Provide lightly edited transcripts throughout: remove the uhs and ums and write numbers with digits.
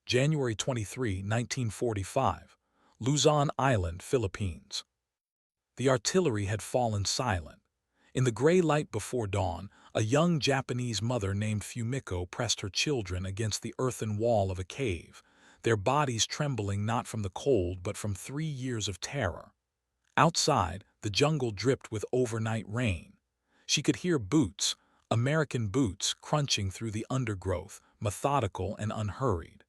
January 23, 1945, Luzon Island, Philippines. The artillery had fallen silent. In the gray light before dawn, a young Japanese mother named Fumiko pressed her children against the earthen wall of a cave, their bodies trembling not from the cold but from 3 years of terror. Outside, the jungle dripped with overnight rain. She could hear boots, American boots, crunching through the undergrowth, methodical and unhurried.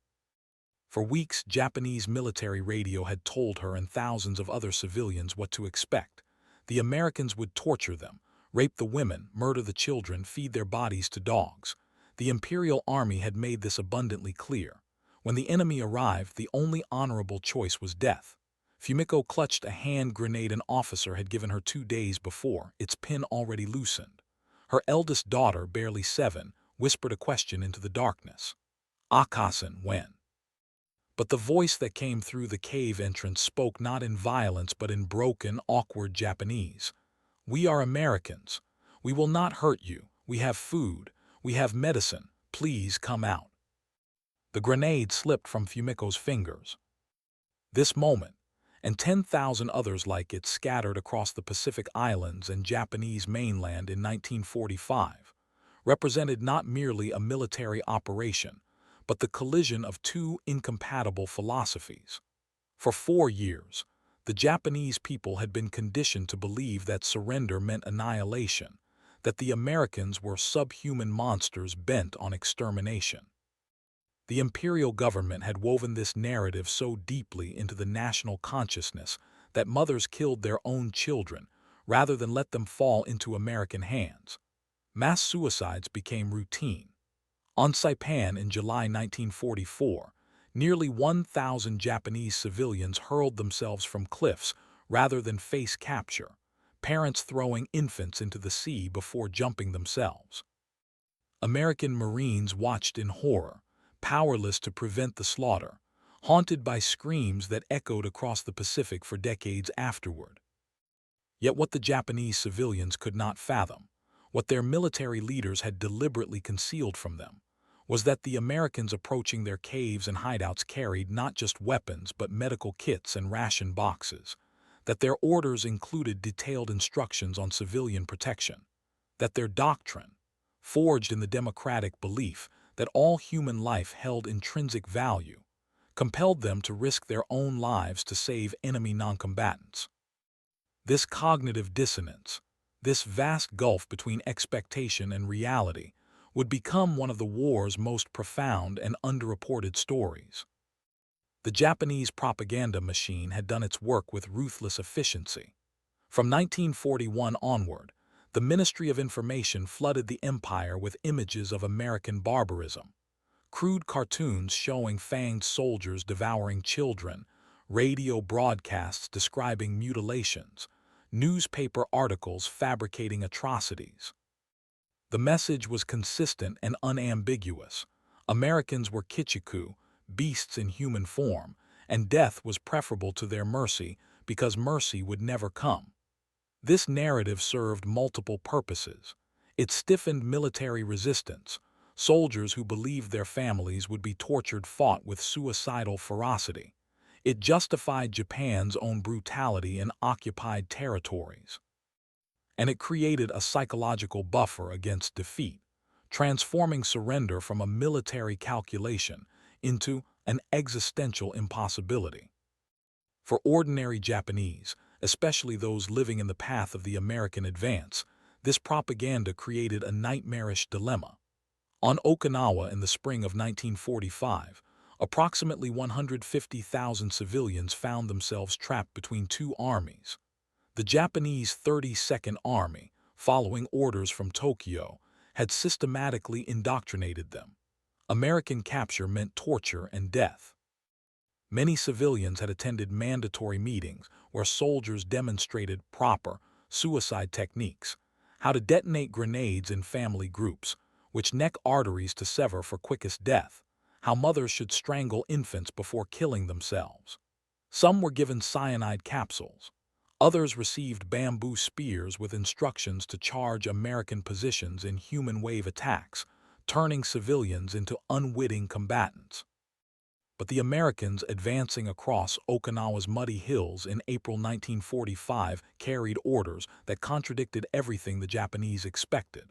For weeks, Japanese military radio had told her and thousands of other civilians what to expect. The Americans would torture them, rape the women, murder the children, feed their bodies to dogs. The Imperial Army had made this abundantly clear. When the enemy arrived, the only honorable choice was death. Fumiko clutched a hand grenade an officer had given her 2 days before, its pin already loosened. Her eldest daughter, barely 7, whispered a question into the darkness. "Akasan, when?" But the voice that came through the cave entrance spoke not in violence but in broken, awkward Japanese. "We are Americans. We will not hurt you. We have food. We have medicine. Please come out." The grenade slipped from Fumiko's fingers. This moment, and 10,000 others like it scattered across the Pacific Islands and Japanese mainland in 1945, represented not merely a military operation, but the collision of two incompatible philosophies. For 4 years, the Japanese people had been conditioned to believe that surrender meant annihilation, that the Americans were subhuman monsters bent on extermination. The imperial government had woven this narrative so deeply into the national consciousness that mothers killed their own children rather than let them fall into American hands. Mass suicides became routine. On Saipan in July 1944, nearly 1,000 Japanese civilians hurled themselves from cliffs rather than face capture, parents throwing infants into the sea before jumping themselves. American Marines watched in horror, powerless to prevent the slaughter, haunted by screams that echoed across the Pacific for decades afterward. Yet what the Japanese civilians could not fathom, what their military leaders had deliberately concealed from them, was that the Americans approaching their caves and hideouts carried not just weapons but medical kits and ration boxes, that their orders included detailed instructions on civilian protection, that their doctrine, forged in the democratic belief that all human life held intrinsic value, compelled them to risk their own lives to save enemy noncombatants. This cognitive dissonance, this vast gulf between expectation and reality, would become one of the war's most profound and underreported stories. The Japanese propaganda machine had done its work with ruthless efficiency. From 1941 onward, the Ministry of Information flooded the empire with images of American barbarism. Crude cartoons showing fanged soldiers devouring children, radio broadcasts describing mutilations, newspaper articles fabricating atrocities. The message was consistent and unambiguous. Americans were kichiku, beasts in human form, and death was preferable to their mercy because mercy would never come. This narrative served multiple purposes. It stiffened military resistance. Soldiers who believed their families would be tortured fought with suicidal ferocity. It justified Japan's own brutality in occupied territories. And it created a psychological buffer against defeat, transforming surrender from a military calculation into an existential impossibility. For ordinary Japanese, especially those living in the path of the American advance, this propaganda created a nightmarish dilemma. On Okinawa in the spring of 1945, approximately 150,000 civilians found themselves trapped between two armies. The Japanese 32nd Army, following orders from Tokyo, had systematically indoctrinated them. American capture meant torture and death. Many civilians had attended mandatory meetings where soldiers demonstrated proper suicide techniques, how to detonate grenades in family groups, which neck arteries to sever for quickest death, how mothers should strangle infants before killing themselves. Some were given cyanide capsules. Others received bamboo spears with instructions to charge American positions in human wave attacks, turning civilians into unwitting combatants. But the Americans advancing across Okinawa's muddy hills in April 1945 carried orders that contradicted everything the Japanese expected.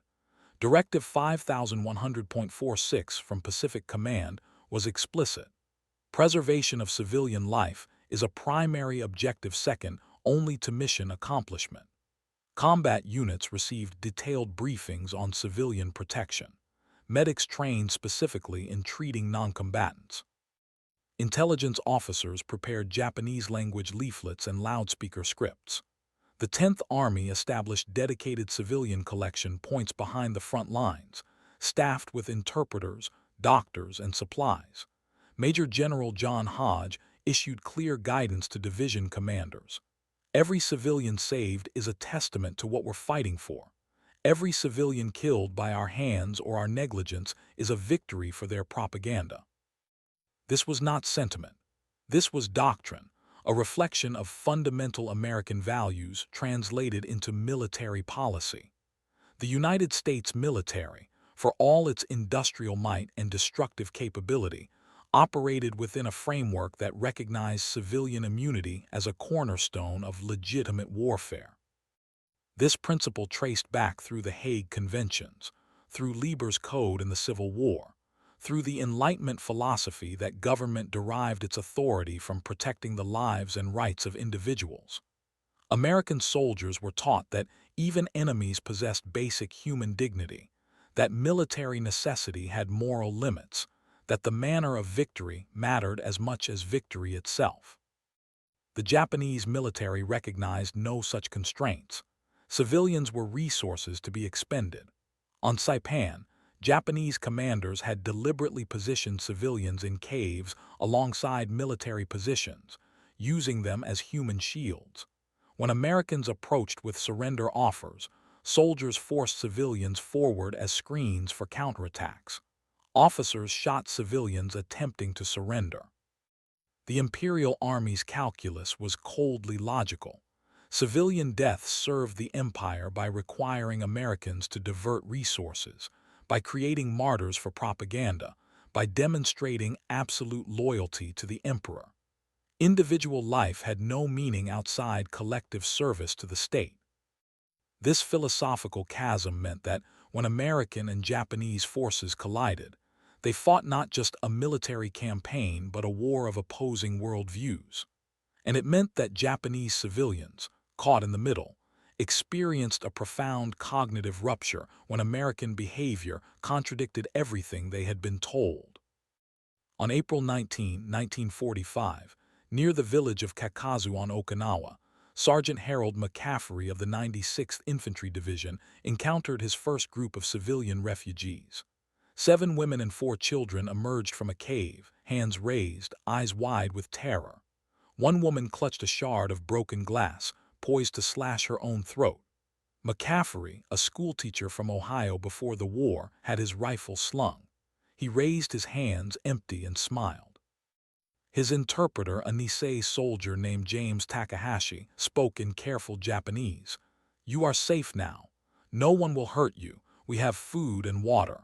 Directive 5100.46 from Pacific Command was explicit. Preservation of civilian life is a primary objective second only to mission accomplishment. Combat units received detailed briefings on civilian protection. Medics trained specifically in treating noncombatants. Intelligence officers prepared Japanese-language leaflets and loudspeaker scripts. The 10th Army established dedicated civilian collection points behind the front lines, staffed with interpreters, doctors, and supplies. Major General John Hodge issued clear guidance to division commanders. Every civilian saved is a testament to what we're fighting for. Every civilian killed by our hands or our negligence is a victory for their propaganda. This was not sentiment. This was doctrine, a reflection of fundamental American values translated into military policy. The United States military, for all its industrial might and destructive capability, operated within a framework that recognized civilian immunity as a cornerstone of legitimate warfare. This principle traced back through the Hague Conventions, through Lieber's Code in the Civil War, through the Enlightenment philosophy that government derived its authority from protecting the lives and rights of individuals. American soldiers were taught that even enemies possessed basic human dignity, that military necessity had moral limits, that the manner of victory mattered as much as victory itself. The Japanese military recognized no such constraints. Civilians were resources to be expended. On Saipan, Japanese commanders had deliberately positioned civilians in caves alongside military positions, using them as human shields. When Americans approached with surrender offers, soldiers forced civilians forward as screens for counterattacks. Officers shot civilians attempting to surrender. The Imperial Army's calculus was coldly logical. Civilian deaths served the empire by requiring Americans to divert resources, by creating martyrs for propaganda, by demonstrating absolute loyalty to the emperor. Individual life had no meaning outside collective service to the state. This philosophical chasm meant that when American and Japanese forces collided, they fought not just a military campaign but a war of opposing worldviews. And it meant that Japanese civilians, caught in the middle, experienced a profound cognitive rupture when American behavior contradicted everything they had been told. On April 19, 1945, near the village of Kakazu on Okinawa, Sergeant Harold McCaffrey of the 96th Infantry Division encountered his first group of civilian refugees. 7 women and 4 children emerged from a cave, hands raised, eyes wide with terror. One woman clutched a shard of broken glass, poised to slash her own throat. McCaffrey, a schoolteacher from Ohio before the war, had his rifle slung. He raised his hands empty and smiled. His interpreter, a Nisei soldier named James Takahashi, spoke in careful Japanese. "You are safe now. No one will hurt you. We have food and water."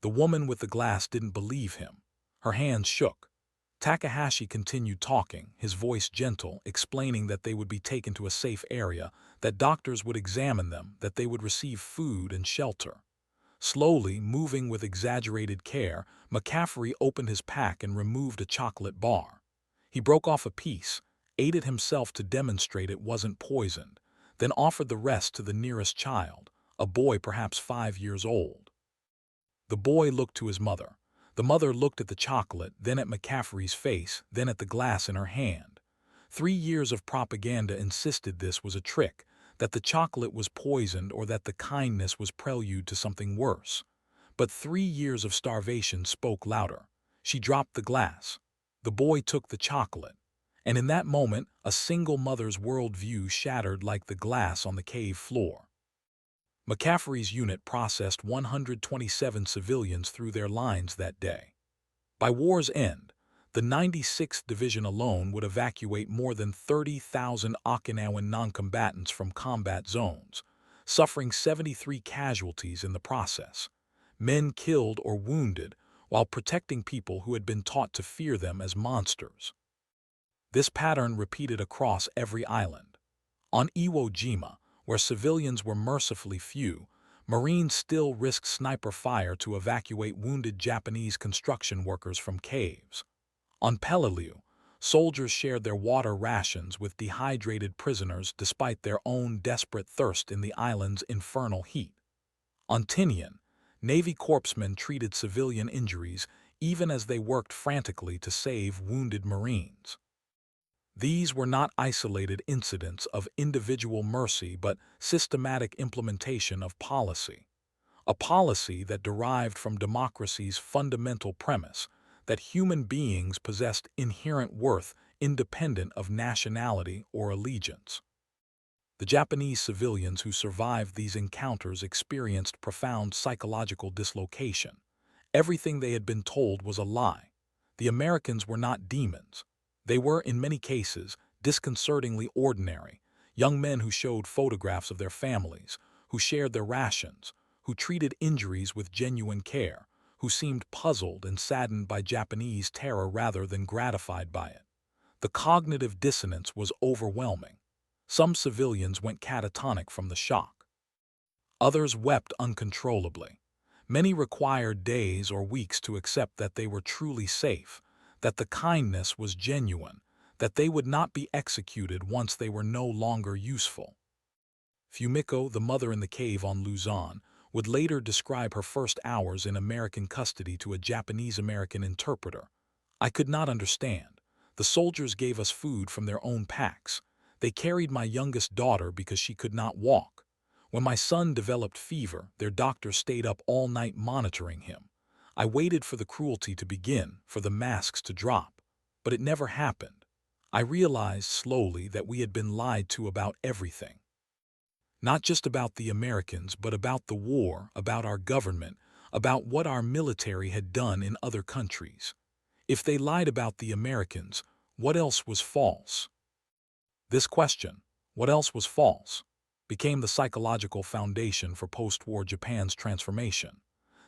The woman with the glass didn't believe him. Her hands shook. Takahashi continued talking, his voice gentle, explaining that they would be taken to a safe area, that doctors would examine them, that they would receive food and shelter. Slowly, moving with exaggerated care, McCaffrey opened his pack and removed a chocolate bar. He broke off a piece, ate it himself to demonstrate it wasn't poisoned, then offered the rest to the nearest child, a boy perhaps 5 years old. The boy looked to his mother. The mother looked at the chocolate, then at McCaffrey's face, then at the glass in her hand. 3 years of propaganda insisted this was a trick, that the chocolate was poisoned or that the kindness was prelude to something worse. But 3 years of starvation spoke louder. She dropped the glass. The boy took the chocolate. And in that moment, a single mother's worldview shattered like the glass on the cave floor. McCaffrey's unit processed 127 civilians through their lines that day. By war's end, the 96th Division alone would evacuate more than 30,000 Okinawan noncombatants from combat zones, suffering 73 casualties in the process. Men killed or wounded, while protecting people who had been taught to fear them as monsters. This pattern repeated across every island. On Iwo Jima, where civilians were mercifully few, Marines still risked sniper fire to evacuate wounded Japanese construction workers from caves. On Peleliu, soldiers shared their water rations with dehydrated prisoners despite their own desperate thirst in the island's infernal heat. On Tinian, Navy corpsmen treated civilian injuries even as they worked frantically to save wounded Marines. These were not isolated incidents of individual mercy but systematic implementation of policy, a policy that derived from democracy's fundamental premise that human beings possessed inherent worth independent of nationality or allegiance. The Japanese civilians who survived these encounters experienced profound psychological dislocation. Everything they had been told was a lie. The Americans were not demons. They were, in many cases, disconcertingly ordinary, young men who showed photographs of their families, who shared their rations, who treated injuries with genuine care, who seemed puzzled and saddened by Japanese terror rather than gratified by it. The cognitive dissonance was overwhelming. Some civilians went catatonic from the shock. Others wept uncontrollably. Many required days or weeks to accept that they were truly safe, that the kindness was genuine, that they would not be executed once they were no longer useful. Fumiko, the mother in the cave on Luzon, would later describe her first hours in American custody to a Japanese-American interpreter. "I could not understand. The soldiers gave us food from their own packs. They carried my youngest daughter because she could not walk. When my son developed fever, their doctor stayed up all night monitoring him. I waited for the cruelty to begin, for the masks to drop. But it never happened. I realized slowly that we had been lied to about everything. Not just about the Americans, but about the war, about our government, about what our military had done in other countries. If they lied about the Americans, what else was false?" This question, what else was false, became the psychological foundation for post-war Japan's transformation.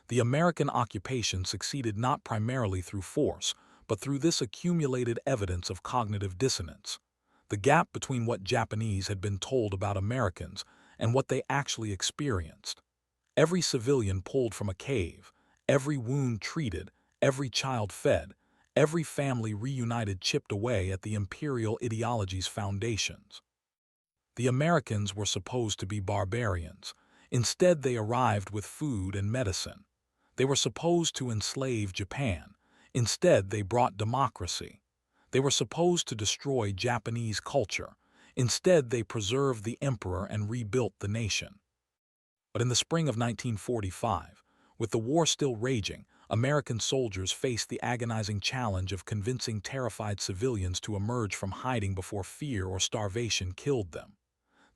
The American occupation succeeded not primarily through force, but through this accumulated evidence of cognitive dissonance. The gap between what Japanese had been told about Americans and what they actually experienced. Every civilian pulled from a cave, every wound treated, every child fed, every family reunited chipped away at the imperial ideology's foundations. The Americans were supposed to be barbarians. Instead, they arrived with food and medicine. They were supposed to enslave Japan. Instead, they brought democracy. They were supposed to destroy Japanese culture. Instead, they preserved the emperor and rebuilt the nation. But in the spring of 1945, with the war still raging, American soldiers faced the agonizing challenge of convincing terrified civilians to emerge from hiding before fear or starvation killed them.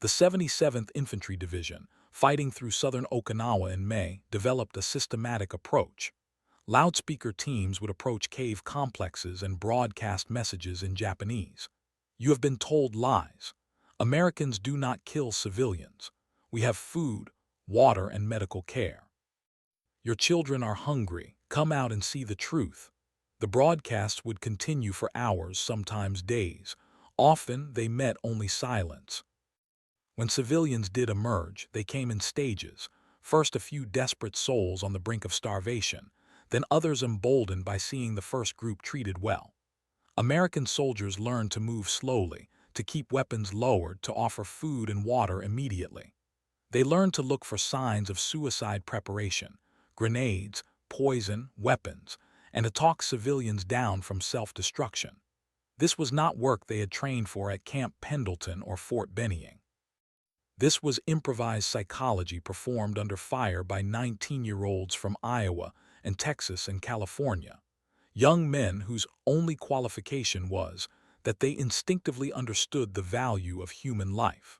The 77th Infantry Division, fighting through southern Okinawa in May, developed a systematic approach. Loudspeaker teams would approach cave complexes and broadcast messages in Japanese. "You have been told lies. Americans do not kill civilians. We have food, water, and medical care. Your children are hungry. Come out and see the truth." The broadcasts would continue for hours, sometimes days. Often, they met only silence. When civilians did emerge, they came in stages. First a few desperate souls on the brink of starvation, then others emboldened by seeing the first group treated well. American soldiers learned to move slowly, to keep weapons lowered, to offer food and water immediately. They learned to look for signs of suicide preparation, grenades, poison, weapons, and to talk civilians down from self-destruction. This was not work they had trained for at Camp Pendleton or Fort Benning. This was improvised psychology performed under fire by 19-year-olds from Iowa and Texas and California. Young men whose only qualification was that they instinctively understood the value of human life.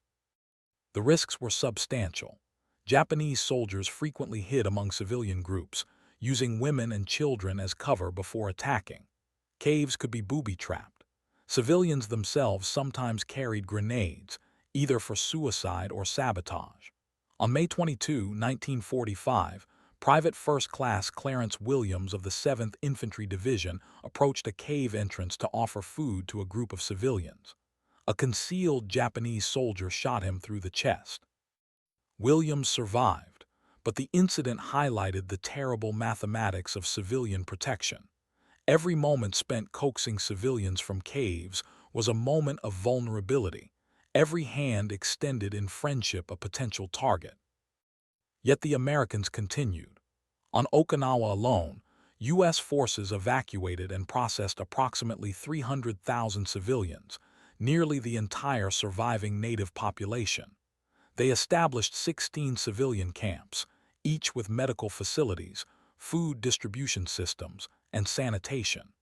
The risks were substantial. Japanese soldiers frequently hid among civilian groups, using women and children as cover before attacking. Caves could be booby-trapped. Civilians themselves sometimes carried grenades, either for suicide or sabotage. On May 22, 1945, Private First Class Clarence Williams of the 7th Infantry Division approached a cave entrance to offer food to a group of civilians. A concealed Japanese soldier shot him through the chest. Williams survived, but the incident highlighted the terrible mathematics of civilian protection. Every moment spent coaxing civilians from caves was a moment of vulnerability, every hand extended in friendship a potential target. Yet the Americans continued. On Okinawa alone, U.S. forces evacuated and processed approximately 300,000 civilians, nearly the entire surviving native population. They established 16 civilian camps, each with medical facilities, food distribution systems, and sanitation.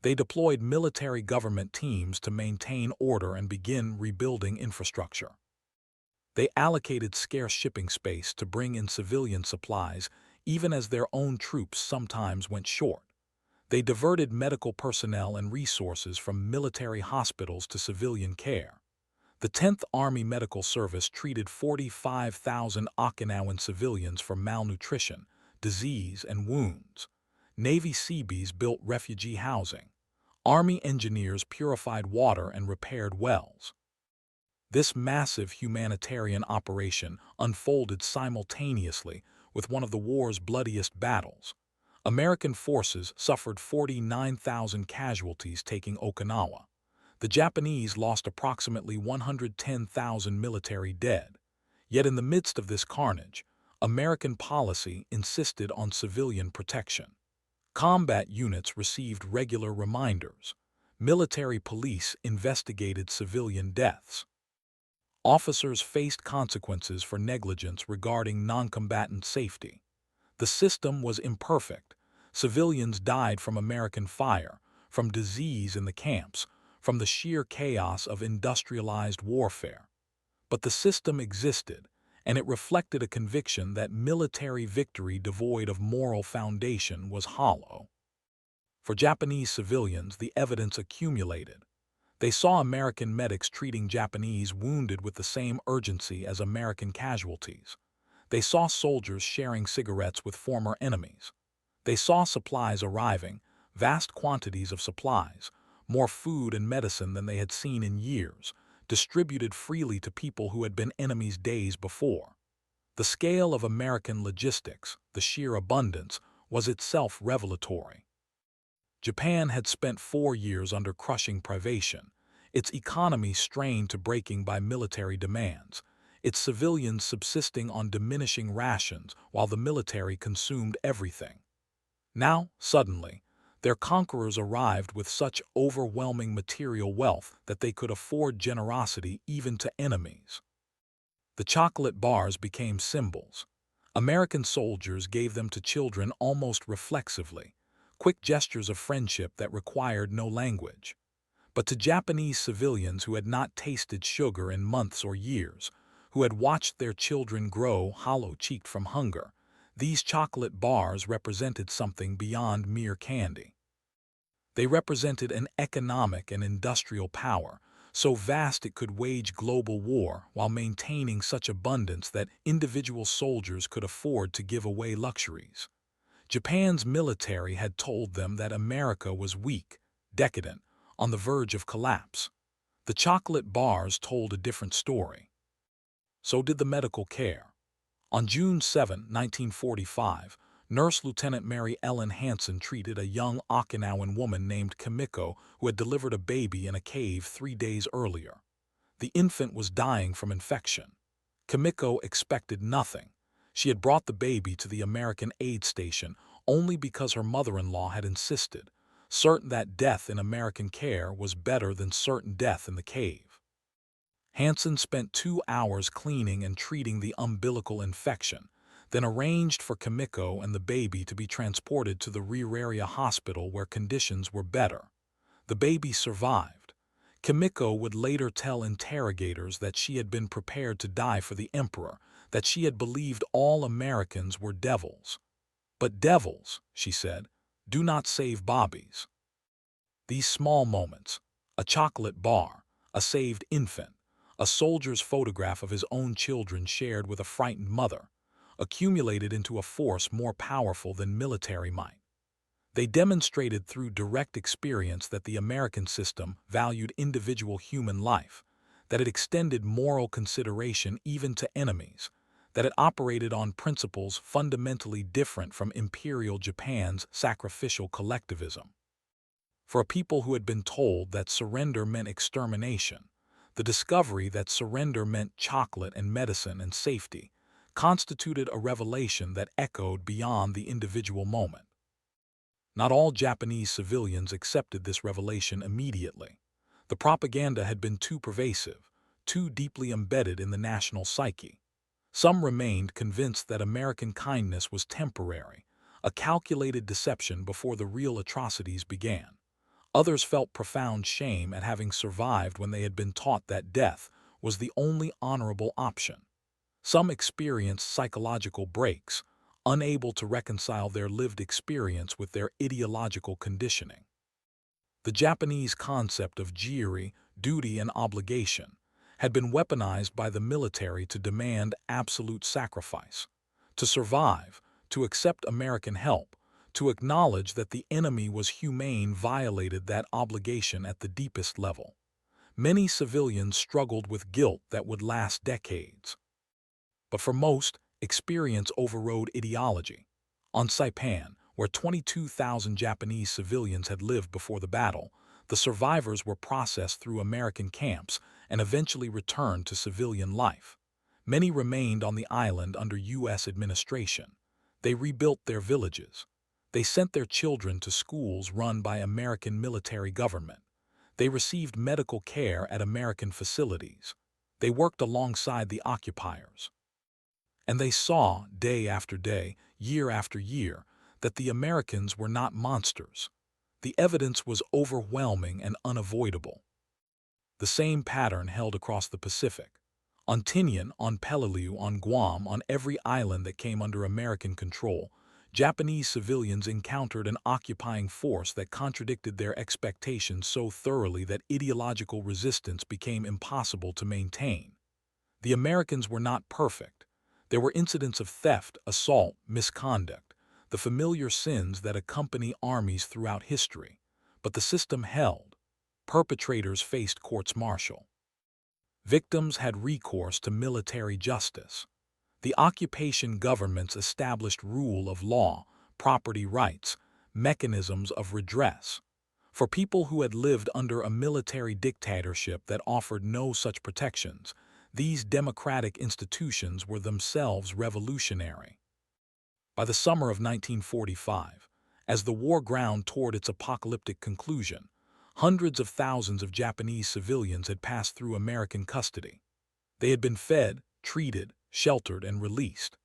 They deployed military government teams to maintain order and begin rebuilding infrastructure. They allocated scarce shipping space to bring in civilian supplies, even as their own troops sometimes went short. They diverted medical personnel and resources from military hospitals to civilian care. The 10th Army Medical Service treated 45,000 Okinawan civilians for malnutrition, disease, and wounds. Navy Seabees built refugee housing. Army engineers purified water and repaired wells. This massive humanitarian operation unfolded simultaneously with one of the war's bloodiest battles. American forces suffered 49,000 casualties taking Okinawa. The Japanese lost approximately 110,000 military dead. Yet in the midst of this carnage, American policy insisted on civilian protection. Combat units received regular reminders. Military police investigated civilian deaths. Officers faced consequences for negligence regarding non-combatant safety. The system was imperfect. Civilians died from American fire, from disease in the camps, from the sheer chaos of industrialized warfare. But the system existed, and it reflected a conviction that military victory devoid of moral foundation was hollow. For Japanese civilians, the evidence accumulated. They saw American medics treating Japanese wounded with the same urgency as American casualties. They saw soldiers sharing cigarettes with former enemies. They saw supplies arriving, vast quantities of supplies, more food and medicine than they had seen in years, distributed freely to people who had been enemies days before. The scale of American logistics, the sheer abundance, was itself revelatory. Japan had spent 4 years under crushing privation, its economy strained to breaking by military demands, its civilians subsisting on diminishing rations while the military consumed everything. Now, suddenly, their conquerors arrived with such overwhelming material wealth that they could afford generosity even to enemies. The chocolate bars became symbols. American soldiers gave them to children almost reflexively, quick gestures of friendship that required no language. But to Japanese civilians who had not tasted sugar in months or years, who had watched their children grow hollow-cheeked from hunger, these chocolate bars represented something beyond mere candy. They represented an economic and industrial power, so vast it could wage global war while maintaining such abundance that individual soldiers could afford to give away luxuries. Japan's military had told them that America was weak, decadent, on the verge of collapse. The chocolate bars told a different story. So did the medical care. On June 7, 1945, Nurse Lieutenant Mary Ellen Hansen treated a young Okinawan woman named Kimiko who had delivered a baby in a cave 3 days earlier. The infant was dying from infection. Kimiko expected nothing. She had brought the baby to the American aid station only because her mother-in-law had insisted, certain that death in American care was better than certain death in the cave. Hansen spent 2 hours cleaning and treating the umbilical infection, then arranged for Kimiko and the baby to be transported to the Rear Area Hospital where conditions were better. The baby survived. Kimiko would later tell interrogators that she had been prepared to die for the emperor, that she had believed all Americans were devils. But devils, she said, do not save bobbies. These small moments, a chocolate bar, a saved infant, a soldier's photograph of his own children shared with a frightened mother, accumulated into a force more powerful than military might. They demonstrated through direct experience that the American system valued individual human life, that it extended moral consideration even to enemies, that it operated on principles fundamentally different from Imperial Japan's sacrificial collectivism. For a people who had been told that surrender meant extermination, the discovery that surrender meant chocolate and medicine and safety constituted a revelation that echoed beyond the individual moment. Not all Japanese civilians accepted this revelation immediately. The propaganda had been too pervasive, too deeply embedded in the national psyche. Some remained convinced that American kindness was temporary, a calculated deception before the real atrocities began. Others felt profound shame at having survived when they had been taught that death was the only honorable option. Some experienced psychological breaks, unable to reconcile their lived experience with their ideological conditioning. The Japanese concept of jiri, duty and obligation, had been weaponized by the military to demand absolute sacrifice. To survive, to accept American help, to acknowledge that the enemy was humane violated that obligation at the deepest level. Many civilians struggled with guilt that would last decades. But for most, experience overrode ideology. On Saipan, where 22,000 Japanese civilians had lived before the battle, the survivors were processed through American camps and eventually returned to civilian life. Many remained on the island under U.S. administration. They rebuilt their villages. They sent their children to schools run by American military government. They received medical care at American facilities. They worked alongside the occupiers. And they saw, day after day, year after year, that the Americans were not monsters. The evidence was overwhelming and unavoidable. The same pattern held across the Pacific. On Tinian, on Peleliu, on Guam, on every island that came under American control, Japanese civilians encountered an occupying force that contradicted their expectations so thoroughly that ideological resistance became impossible to maintain. The Americans were not perfect. There were incidents of theft, assault, misconduct, the familiar sins that accompany armies throughout history. But the system held. Perpetrators faced courts-martial. Victims had recourse to military justice. The occupation governments established rule of law, property rights, mechanisms of redress. For people who had lived under a military dictatorship that offered no such protections, these democratic institutions were themselves revolutionary. By the summer of 1945, as the war ground toward its apocalyptic conclusion, hundreds of thousands of Japanese civilians had passed through American custody. They had been fed, treated, sheltered, and released.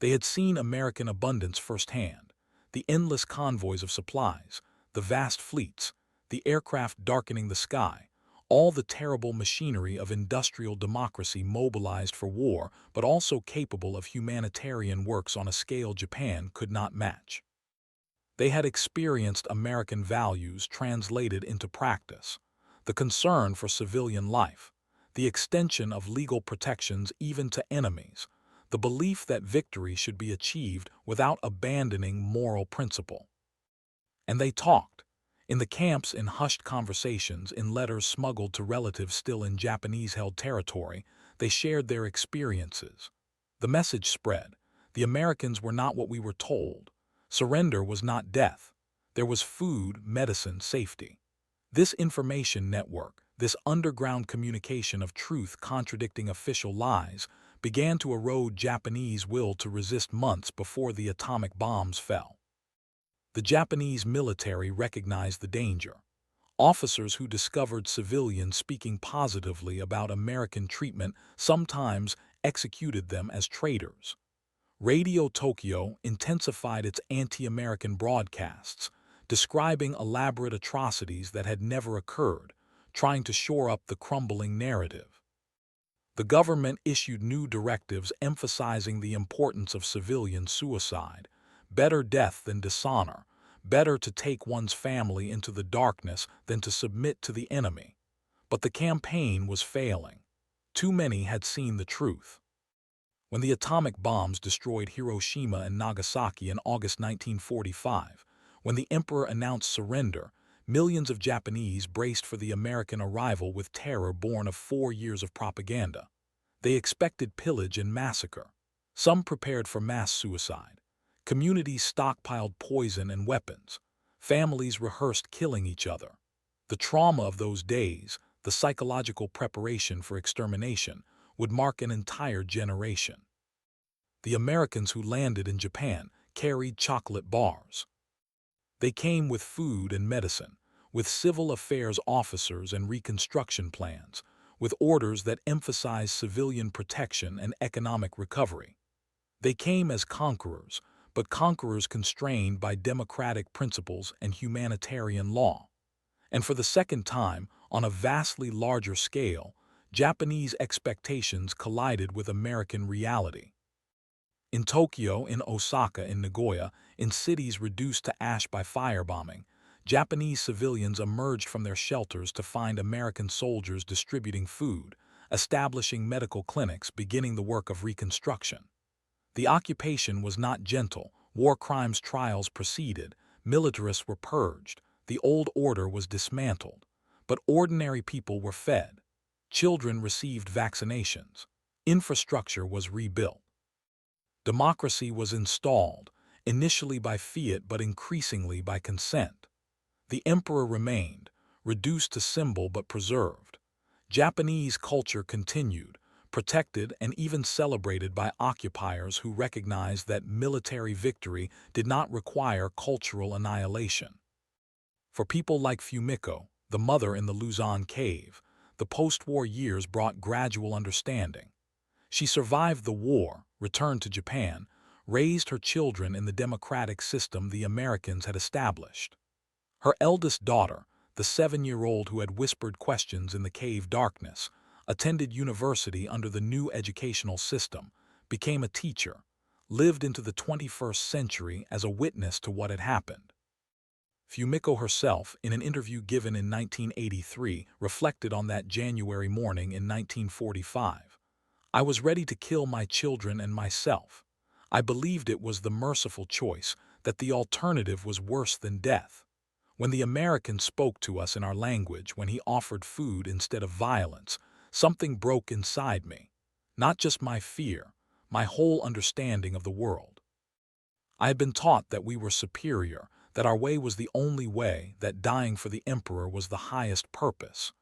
They had seen American abundance firsthand, the endless convoys of supplies, the vast fleets, the aircraft darkening the sky, all the terrible machinery of industrial democracy mobilized for war, but also capable of humanitarian works on a scale Japan could not match. They had experienced American values translated into practice, the concern for civilian life, the extension of legal protections even to enemies, the belief that victory should be achieved without abandoning moral principle. And they talked. In the camps, in hushed conversations, in letters smuggled to relatives still in Japanese-held territory, they shared their experiences. The message spread. The Americans were not what we were told. Surrender was not death. There was food, medicine, safety. This information network, this underground communication of truth contradicting official lies, began to erode Japanese will to resist months before the atomic bombs fell. The Japanese military recognized the danger. Officers who discovered civilians speaking positively about American treatment sometimes executed them as traitors. Radio Tokyo intensified its anti-American broadcasts, describing elaborate atrocities that had never occurred, trying to shore up the crumbling narrative. The government issued new directives emphasizing the importance of civilian suicide. Better death than dishonor, better to take one's family into the darkness than to submit to the enemy. But the campaign was failing. Too many had seen the truth. When the atomic bombs destroyed Hiroshima and Nagasaki in August 1945, when the emperor announced surrender, millions of Japanese braced for the American arrival with terror born of 4 years of propaganda. They expected pillage and massacre. Some prepared for mass suicide. Communities stockpiled poison and weapons. Families rehearsed killing each other. The trauma of those days, the psychological preparation for extermination, would mark an entire generation. The Americans who landed in Japan carried chocolate bars. They came with food and medicine, with civil affairs officers and reconstruction plans, with orders that emphasized civilian protection and economic recovery. They came as conquerors, but conquerors constrained by democratic principles and humanitarian law. And for the second time, on a vastly larger scale, Japanese expectations collided with American reality. In Tokyo, in Osaka, in Nagoya, in cities reduced to ash by firebombing, Japanese civilians emerged from their shelters to find American soldiers distributing food, establishing medical clinics, beginning the work of reconstruction. The occupation was not gentle. War crimes trials proceeded, militarists were purged, the old order was dismantled. But ordinary people were fed. Children received vaccinations. Infrastructure was rebuilt. Democracy was installed, initially by fiat but increasingly by consent. The emperor remained, reduced to symbol but preserved. Japanese culture continued, protected and even celebrated by occupiers who recognized that military victory did not require cultural annihilation. For people like Fumiko, the mother in the Luzon cave, the post-war years brought gradual understanding. She survived the war, returned to Japan, raised her children in the democratic system the Americans had established. Her eldest daughter, the 7-year-old who had whispered questions in the cave darkness, attended university under the new educational system, became a teacher, lived into the 21st century as a witness to what had happened. Fumiko herself, in an interview given in 1983, reflected on that January morning in 1945. I was ready to kill my children and myself. I believed it was the merciful choice, that the alternative was worse than death. When the American spoke to us in our language, when he offered food instead of violence, something broke inside me. Not just my fear, my whole understanding of the world. I had been taught that we were superior, that our way was the only way, that dying for the emperor was the highest purpose.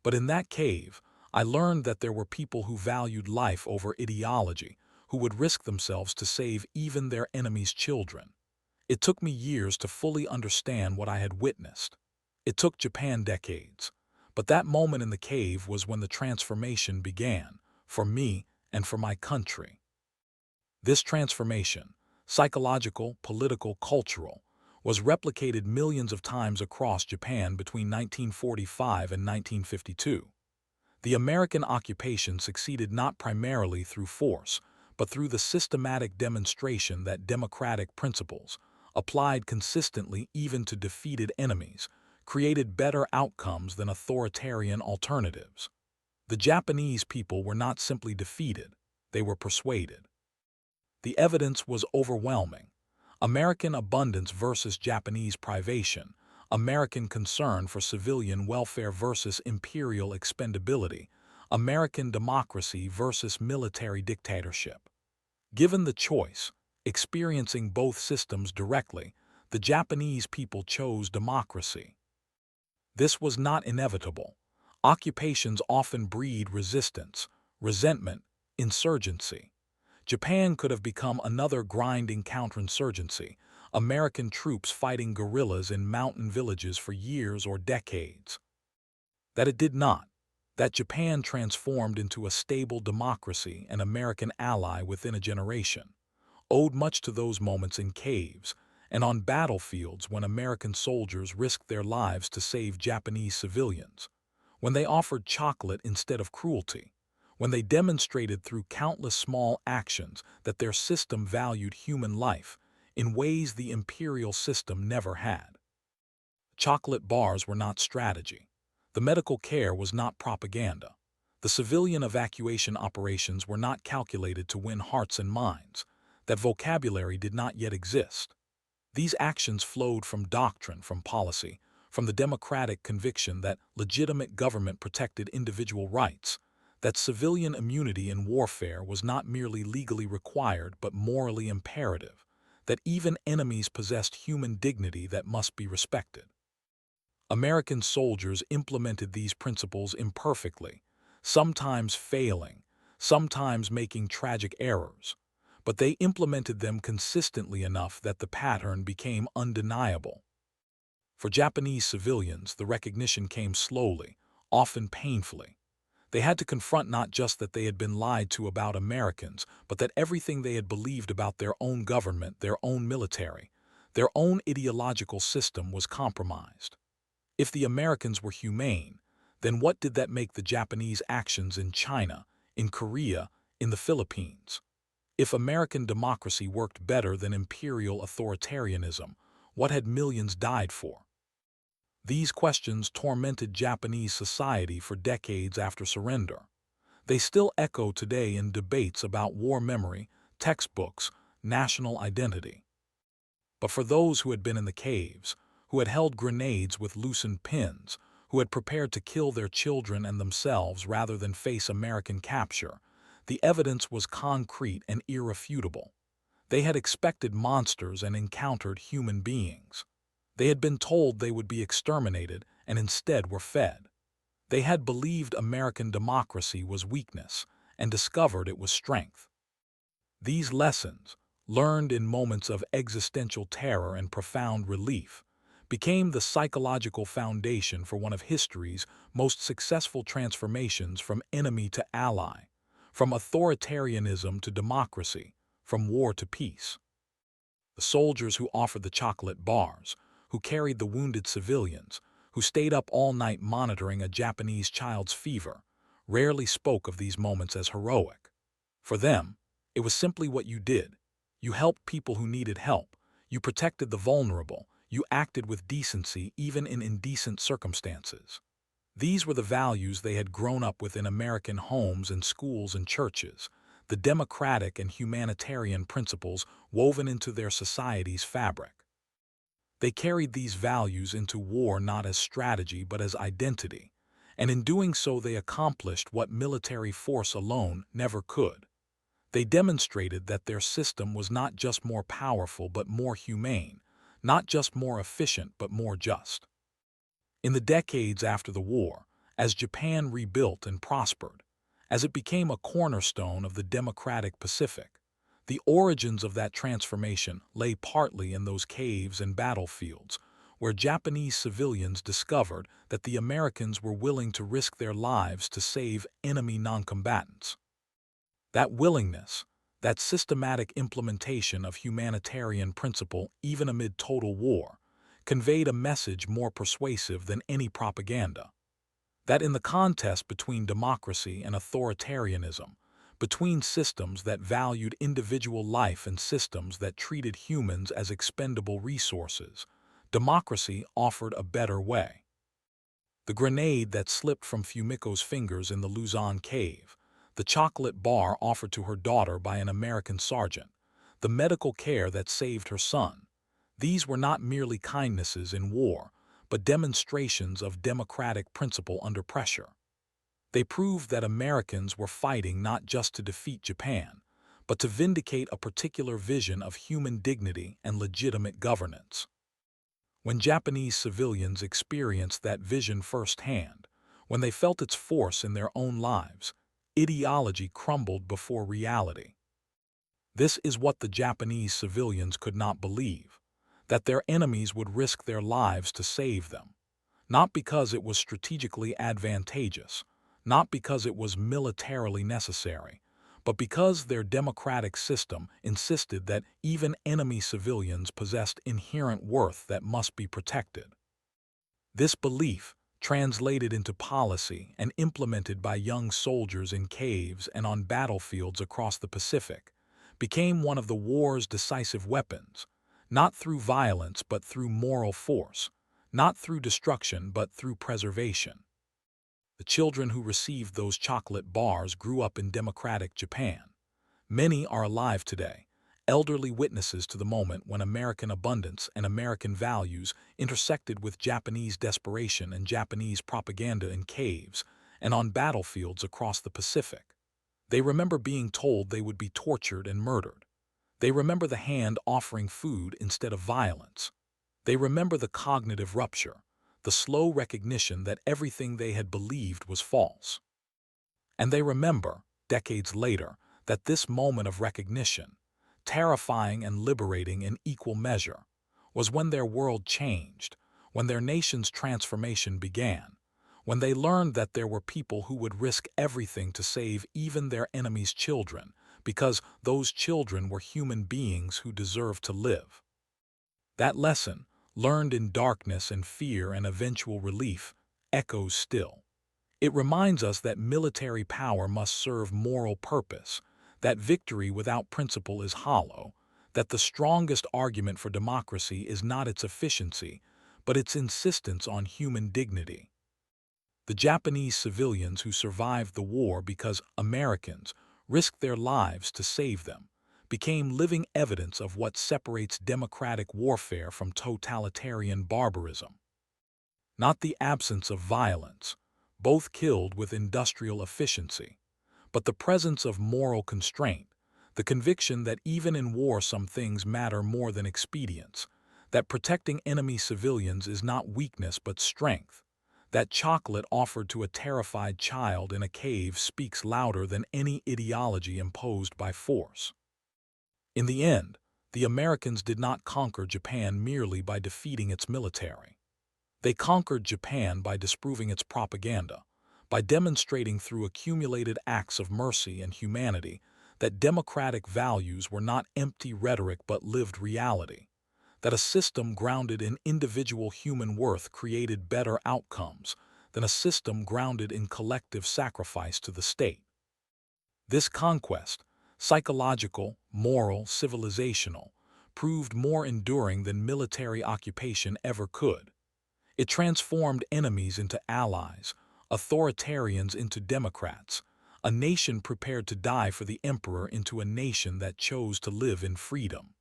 But in that cave, I learned that there were people who valued life over ideology, who would risk themselves to save even their enemies' children. It took me years to fully understand what I had witnessed. It took Japan decades. But that moment in the cave was when the transformation began, for me and for my country. This transformation, psychological, political, cultural, was replicated millions of times across Japan between 1945 and 1952. The American occupation succeeded not primarily through force, but through the systematic demonstration that democratic principles, applied consistently even to defeated enemies, created better outcomes than authoritarian alternatives. The Japanese people were not simply defeated, they were persuaded. The evidence was overwhelming. American abundance versus Japanese privation, American concern for civilian welfare versus imperial expendability, American democracy versus military dictatorship. Given the choice, experiencing both systems directly, the Japanese people chose democracy. This was not inevitable. Occupations often breed resistance, resentment, insurgency. Japan could have become another grinding counterinsurgency, American troops fighting guerrillas in mountain villages for years or decades. That it did not, that Japan transformed into a stable democracy and American ally within a generation, owed much to those moments in caves and on battlefields when American soldiers risked their lives to save Japanese civilians, when they offered chocolate instead of cruelty, when they demonstrated through countless small actions that their system valued human life in ways the imperial system never had. Chocolate bars were not strategy. The medical care was not propaganda. The civilian evacuation operations were not calculated to win hearts and minds. That vocabulary did not yet exist. These actions flowed from doctrine, from policy, from the democratic conviction that legitimate government protected individual rights, that civilian immunity in warfare was not merely legally required but morally imperative, that even enemies possessed human dignity that must be respected. American soldiers implemented these principles imperfectly, sometimes failing, sometimes making tragic errors, but they implemented them consistently enough that the pattern became undeniable. For Japanese civilians, the recognition came slowly, often painfully. They had to confront not just that they had been lied to about Americans, but that everything they had believed about their own government, their own military, their own ideological system was compromised. If the Americans were humane, then what did that make the Japanese actions in China, in Korea, in the Philippines? If American democracy worked better than imperial authoritarianism, what had millions died for? These questions tormented Japanese society for decades after surrender. They still echo today in debates about war memory, textbooks, national identity. But for those who had been in the caves, who had held grenades with loosened pins, who had prepared to kill their children and themselves rather than face American capture, the evidence was concrete and irrefutable. They had expected monsters and encountered human beings. They had been told they would be exterminated and instead were fed. They had believed American democracy was weakness and discovered it was strength. These lessons, learned in moments of existential terror and profound relief, became the psychological foundation for one of history's most successful transformations from enemy to ally, from authoritarianism to democracy, from war to peace. The soldiers who offered the chocolate bars, who carried the wounded civilians, who stayed up all night monitoring a Japanese child's fever, rarely spoke of these moments as heroic. For them, it was simply what you did. You helped people who needed help. You protected the vulnerable. You acted with decency even in indecent circumstances. These were the values they had grown up with in American homes and schools and churches, the democratic and humanitarian principles woven into their society's fabric. They carried these values into war not as strategy but as identity, and in doing so they accomplished what military force alone never could. They demonstrated that their system was not just more powerful but more humane, not just more efficient but more just. In the decades after the war, as Japan rebuilt and prospered, as it became a cornerstone of the democratic Pacific, the origins of that transformation lay partly in those caves and battlefields where Japanese civilians discovered that the Americans were willing to risk their lives to save enemy noncombatants. That willingness, that systematic implementation of humanitarian principle even amid total war, conveyed a message more persuasive than any propaganda. That in the contest between democracy and authoritarianism, between systems that valued individual life and systems that treated humans as expendable resources, democracy offered a better way. The grenade that slipped from Fumiko's fingers in the Luzon cave, the chocolate bar offered to her daughter by an American sergeant, the medical care that saved her son, these were not merely kindnesses in war, but demonstrations of democratic principle under pressure. They proved that Americans were fighting not just to defeat Japan, but to vindicate a particular vision of human dignity and legitimate governance. When Japanese civilians experienced that vision firsthand, when they felt its force in their own lives, ideology crumbled before reality. This is what the Japanese civilians could not believe, that their enemies would risk their lives to save them, not because it was strategically advantageous, not because it was militarily necessary, but because their democratic system insisted that even enemy civilians possessed inherent worth that must be protected. This belief, translated into policy and implemented by young soldiers in caves and on battlefields across the Pacific, became one of the war's decisive weapons, not through violence but through moral force, not through destruction but through preservation. The children who received those chocolate bars grew up in democratic Japan. Many are alive today, elderly witnesses to the moment when American abundance and American values intersected with Japanese desperation and Japanese propaganda in caves and on battlefields across the Pacific. They remember being told they would be tortured and murdered. They remember the hand offering food instead of violence. They remember the cognitive rupture, the slow recognition that everything they had believed was false. And they remember, decades later, that this moment of recognition, terrifying and liberating in equal measure, was when their world changed, when their nation's transformation began, when they learned that there were people who would risk everything to save even their enemies' children, because those children were human beings who deserved to live. That lesson, learned in darkness and fear and eventual relief, echoes still. It reminds us that military power must serve moral purpose, that victory without principle is hollow, that the strongest argument for democracy is not its efficiency, but its insistence on human dignity. The Japanese civilians who survived the war because Americans risked their lives to save them became living evidence of what separates democratic warfare from totalitarian barbarism. Not the absence of violence, both killed with industrial efficiency, but the presence of moral constraint, the conviction that even in war some things matter more than expedience, that protecting enemy civilians is not weakness but strength, that chocolate offered to a terrified child in a cave speaks louder than any ideology imposed by force. In the end, the Americans did not conquer Japan merely by defeating its military. They conquered Japan by disproving its propaganda, by demonstrating through accumulated acts of mercy and humanity that democratic values were not empty rhetoric but lived reality, that a system grounded in individual human worth created better outcomes than a system grounded in collective sacrifice to the state. This conquest, psychological, moral, civilizational, proved more enduring than military occupation ever could. It transformed enemies into allies, authoritarians into democrats, a nation prepared to die for the emperor into a nation that chose to live in freedom.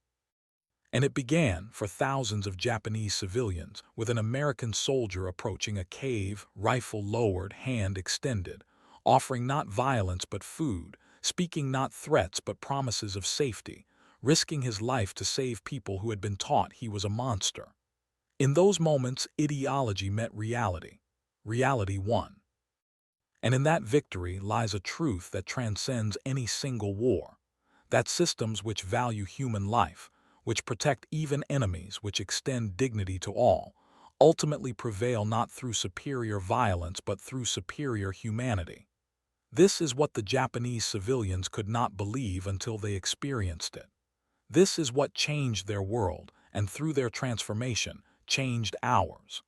And it began, for thousands of Japanese civilians, with an American soldier approaching a cave, rifle lowered, hand extended, offering not violence but food, speaking not threats but promises of safety, risking his life to save people who had been taught he was a monster. In those moments, ideology met reality. Reality won. And in that victory lies a truth that transcends any single war, that systems which value human life, which protect even enemies, which extend dignity to all, ultimately prevail not through superior violence but through superior humanity. This is what the Japanese civilians could not believe until they experienced it. This is what changed their world, and through their transformation, changed ours.